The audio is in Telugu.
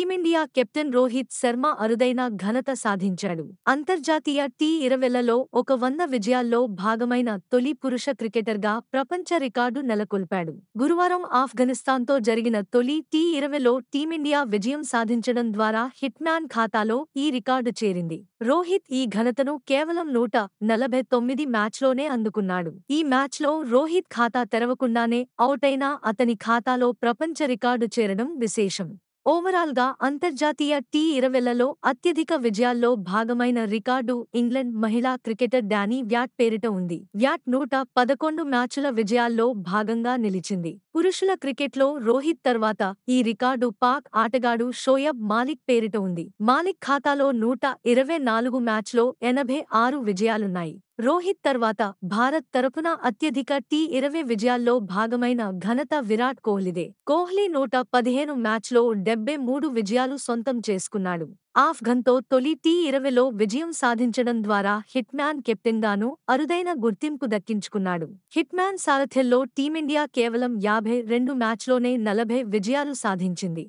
టీమిండియా కెప్టెన్ రోహిత్ శర్మ అరుదైన ఘనత సాధించాడు. అంతర్జాతీయ టీ20లలో ఒక 100 విజయాల్లో భాగమైన తొలి పురుష క్రికెటర్గా ప్రపంచ రికార్డు నెలకొల్పాడు. గురువారం ఆఫ్ఘనిస్తాన్తో జరిగిన తొలి టీ20లో టీమిండియా విజయం సాధించడం ద్వారా హిట్మ్యాన్ ఖాతాలో ఈ రికార్డు చేరింది. రోహిత్ ఈ ఘనతను కేవలం 149 మ్యాచ్లోనే అందుకున్నాడు. ఈ మ్యాచ్లో రోహిత్ ఖాతా తెరవకుండానే అవుటైనా అతని ఖాతాలో ప్రపంచ రికార్డు చేరడం విశేషం. ఓవరాల్గా అంతర్జాతీయ టీ20లలో అత్యధిక విజయాల్లో భాగమైన రికార్డు ఇంగ్లండ్ మహిళా క్రికెటర్ డానీ వ్యాట్ పేరిట ఉంది. వ్యాట్ 111 మ్యాచుల విజయాల్లో భాగంగా నిలిచింది. పురుషుల క్రికెట్లో రోహిత్ తర్వాత ఈ రికార్డు పాక్ ఆటగాడు షోయబ్ మాలిక్ పేరిట ఉంది. మాలిక్ ఖాతాలో 124 మ్యాచ్లో 86 విజయాలున్నాయి. రోహిత్ తర్వాత భారత్ తరపున అత్యధిక టీ20 విజయాల్లో భాగమైన ఘనత విరాట్ కోహ్లీదే. కోహ్లీ 115 మ్యాచ్లో 73 విజయాలు సొంతం చేసుకున్నాడు. ఆఫ్ఘన్తో తొలి టీ20లో విజయం సాధించడం ద్వారా హిట్మ్యాన్ కెప్టెన్గానూ అరుదైన గుర్తింపు దక్కించుకున్నాడు. హిట్మ్యాన్ సారథ్యంలో టీమిండియా కేవలం 52 మ్యాచ్లోనే 40 విజయాలు సాధించింది.